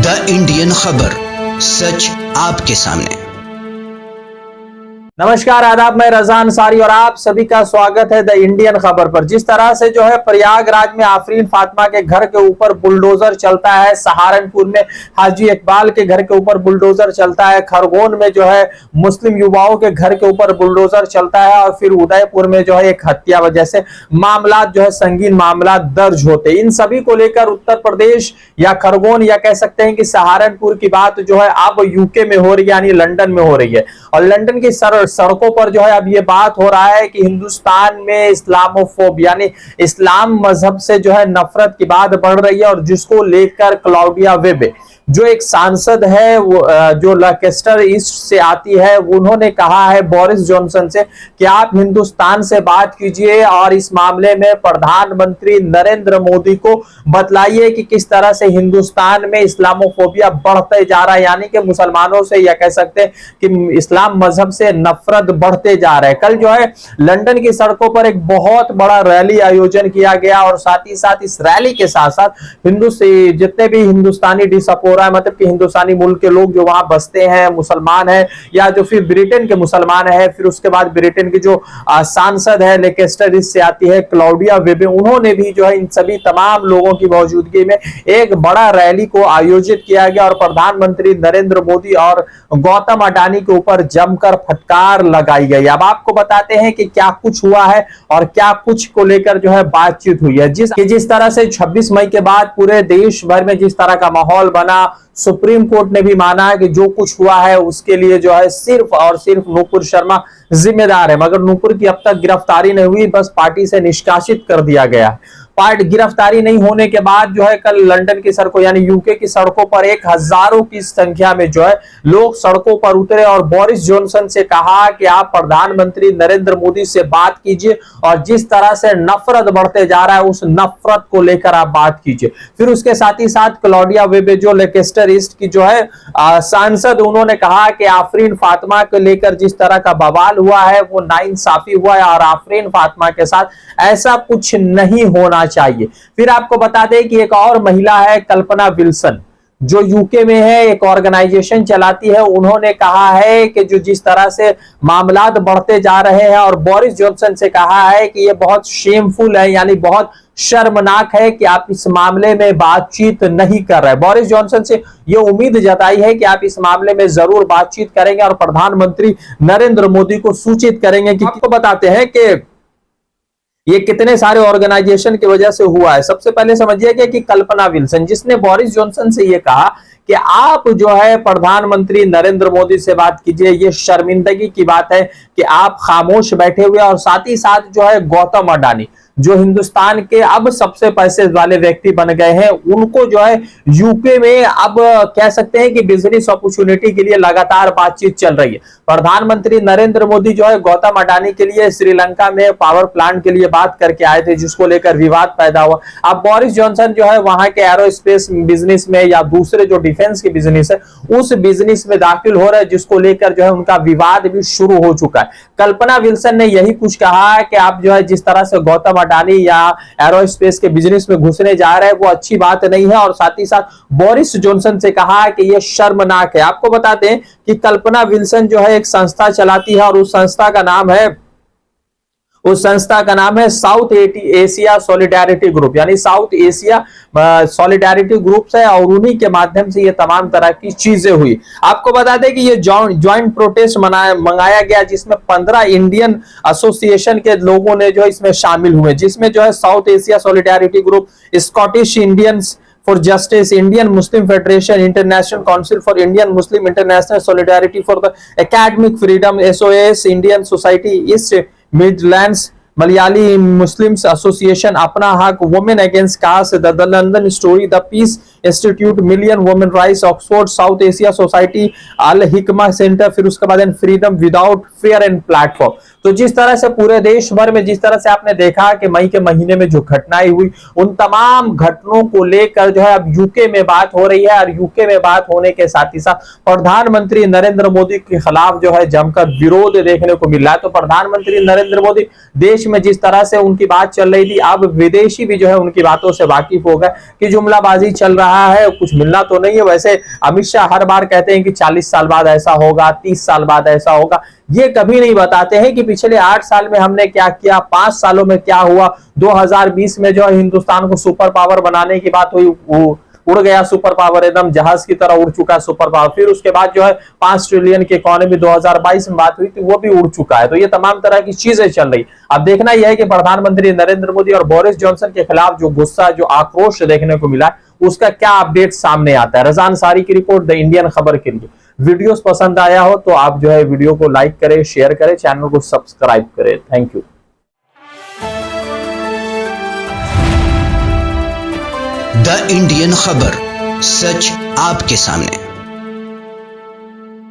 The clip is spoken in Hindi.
द इंडियन खबर, सच आपके सामने। नमस्कार, आदाब, मैं रज़ा अंसारी और आप सभी का स्वागत है द इंडियन खबर पर। जिस तरह से जो है प्रयागराज में आफरीन फातिमा के घर के ऊपर बुलडोजर चलता है, सहारनपुर में हाजी इकबाल के घर के ऊपर बुलडोजर चलता है, खरगोन में जो है मुस्लिम युवाओं के घर के ऊपर बुलडोजर चलता है और फिर उदयपुर में जो है एक हत्या जैसे मामला जो है संगीन मामला दर्ज होते, इन सभी को लेकर उत्तर प्रदेश या खरगोन या कह सकते हैं कि सहारनपुर की बात जो है अब यूके में हो रही है, यानी लंदन में हो रही है। और लंदन की सड़कों पर जो है अब ये बात हो रहा है कि हिंदुस्तान में इस्लामोफोब यानी इस्लाम मजहब से जो है नफरत की बात बढ़ रही है और जिसको लेकर क्लाउडिया वेबे जो एक सांसद है वो जो लैंकेस्टर ईस्ट से आती है, उन्होंने कहा है बोरिस जॉनसन से कि आप हिंदुस्तान से बात कीजिए और इस मामले में प्रधानमंत्री नरेंद्र मोदी को बतलाइए कि किस तरह से हिंदुस्तान में इस्लामोफोबिया बढ़ते जा रहा है, यानी कि मुसलमानों से या कह सकते हैं कि इस्लाम मजहब से नफरत बढ़ते जा रहा है। कल जो है लंदन की सड़कों पर एक बहुत बड़ा रैली आयोजन किया गया और साथ ही साथ इस रैली के साथ साथ जितने भी हिंदुस्तानी डिसअपॉइंट रहा है, मतलब कि हिंदुस्तानी मुल्क के लोग जो वहां बसते हैं, मुसलमान हैं या जो फिर ब्रिटेन के मुसलमान है, फिर उसके बाद ब्रिटेन की जो सांसद है लैंकेस्टर से आती है क्लाउडिया वेबे, उन्होंने भी जो है इन सभी तमाम लोगों की मौजूदगी में एक बड़ा रैली को आयोजित किया गया और प्रधानमंत्री नरेंद्र मोदी और गौतम अडानी के ऊपर जमकर फटकार लगाई गई। अब आपको बताते हैं कि क्या कुछ हुआ है और क्या कुछ को लेकर जो है बातचीत हुई है। जिस तरह से 26 मई के बाद पूरे देश भर में जिस तरह का माहौल बना, सुप्रीम कोर्ट ने भी माना है कि जो कुछ हुआ है उसके लिए जो है सिर्फ और सिर्फ नूपुर शर्मा जिम्मेदार है, मगर नूपुर की अब तक गिरफ्तारी नहीं हुई, बस पार्टी से निष्कासित कर दिया गया है। गिरफ्तारी नहीं होने के बाद जो है कल लंदन की सड़कों यानी यूके की सड़कों पर एक हजारों की संख्या में जो है लोग सड़कों पर उतरे और बोरिस जॉनसन से कहा कि आप प्रधानमंत्री नरेंद्र मोदी से बात कीजिए और जिस तरह से नफरत बढ़ते जा रहा है उस नफरत को लेकर आप बात कीजिए। फिर उसके साथ ही साथ क्लाउडिया वेबे जो लैंकेस्टर ईस्ट की जो है सांसद, उन्होंने कहा कि आफरीन फातिमा को लेकर जिस तरह का बवाल हुआ है वो नाइंसाफी हुआ है और आफरीन फातिमा के साथ ऐसा कुछ नहीं होना चाहिए। फिर आपको बता दें कि एक और महिला है कल्पना विल्सन जो यूके में है, एक ऑर्गेनाइजेशन चलाती है, उन्होंने कहा है कि जो जिस तरह से मामलात बढ़ते जा रहे हैं और बोरिस जॉनसन से कहा है कि ये बहुत शेमफुल है, यानी बहुत शर्मनाक है कि आप इस मामले में बातचीत नहीं कर रहे। बोरिस जॉनसन से ये उम्मीद जताई है कि आप इस मामले में जरूर बातचीत करेंगे और प्रधानमंत्री नरेंद्र मोदी को सूचित करेंगे। कि आपको बताते हैं कि ये कितने सारे ऑर्गेनाइजेशन की वजह से हुआ है। सबसे पहले समझिए कि कल्पना विल्सन जिसने बोरिस जॉनसन से ये कहा कि आप जो है प्रधानमंत्री नरेंद्र मोदी से बात कीजिए, ये शर्मिंदगी की बात है कि आप खामोश बैठे हुए। और साथ ही साथ जो है गौतम अडानी जो हिंदुस्तान के अब सबसे पैसे वाले व्यक्ति बन गए हैं, उनको जो है यूके में अब कह सकते हैं कि बिजनेस अपॉर्चुनिटी के लिए लगातार बातचीत चल रही है। प्रधानमंत्री नरेंद्र मोदी जो है गौतम अडानी के लिए श्रीलंका में पावर प्लांट के लिए बात करके आए थे, जिसको लेकर विवाद पैदा हुआ। अब बोरिस जॉनसन जो है वहां के एरोस्पेस बिजनेस में या दूसरे जो डिफेंस के बिजनेस है उस बिजनेस में दाखिल हो रहे हैं, जिसको लेकर जो है उनका विवाद भी शुरू हो चुका है। कल्पना विल्सन ने यही कुछ कहा है कि आप जो है जिस तरह से गौतम अडानी या एरोस्पेस के बिजनेस में घुसने जा रहे हैं वो अच्छी बात नहीं है और साथ ही साथ बोरिस जॉनसन से कहा है कि यह शर्मनाक है। आपको बता दें कि कल्पना विल्सन जो है एक संस्था चलाती है और उस संस्था का नाम है साउथ एशिया सॉलिडारिटी ग्रुप, यानी साउथ एशिया सॉलिडारिटी ग्रुप है और उन्हीं के माध्यम से ये तमाम तरह की चीजें हुई। आपको बता दें कि ये ज्वाइंट प्रोटेस्ट मंगाया गया जिसमें 15 इंडियन एसोसिएशन के लोगों ने जो इसमें शामिल हुए, जिसमें जो है South Asia solidarity group, Scottish Indians for justice, Indian Muslim federation, international council for Indian Muslim, international solidarity for the academic freedom, SOS, Indian society East Midlands, Malayali Muslims association, Apna Haq, women against caste, the London story, the peace institute, million women rights, Oxford, South Asia society, Al Hikma centre, फिर उसके बाद freedom without fear and platform. तो जिस तरह से पूरे देश भर में जिस तरह से आपने देखा कि मई के महीने में जो घटनाएं हुई, उन तमाम घटनाओं को लेकर जो है अब यूके में बात हो रही है और यूके में बात होने के साथ ही साथ प्रधानमंत्री नरेंद्र मोदी के खिलाफ जो है जमकर विरोध देखने को मिल रहा है। तो प्रधानमंत्री नरेंद्र मोदी देश में जिस तरह से उनकी बात चल रही थी, अब विदेशी भी जो है उनकी बातों से वाकिफ हो गए कि जुमलाबाजी चल रहा रहा है, कुछ मिलना तो नहीं है। वैसे अमित शाह हर बार कहते हैं कि 40 साल बाद ऐसा होगा, 30 साल बाद ऐसा होगा, ये कभी नहीं बताते हैं कि पिछले 8 साल में हमने क्या किया, 5 सालों में क्या हुआ। 2020 में जो है हिंदुस्तान को सुपर पावर बनाने की बात हुई, वो उड़ गया सुपर पावर, एकदम जहाज की तरह उड़ चुका है सुपर पावर। फिर उसके बाद जो है 5 ट्रिलियन की इकोनॉमी 2022 में बात हुई थी, वो भी उड़ चुका है। तो ये तमाम तरह की चीजें चल रही। अब देखना यह है कि प्रधानमंत्री नरेंद्र मोदी और बोरिस जॉनसन के खिलाफ जो गुस्सा, जो आक्रोश देखने को मिला, उसका क्या अपडेट सामने आता है। रज़ा अंसारी की रिपोर्ट, द इंडियन खबर के लिए। वीडियोस पसंद आया हो तो आप जो है वीडियो को लाइक करें, शेयर करें, चैनल को सब्सक्राइब करें। Thank you. द इंडियन खबर, सच आपके सामने।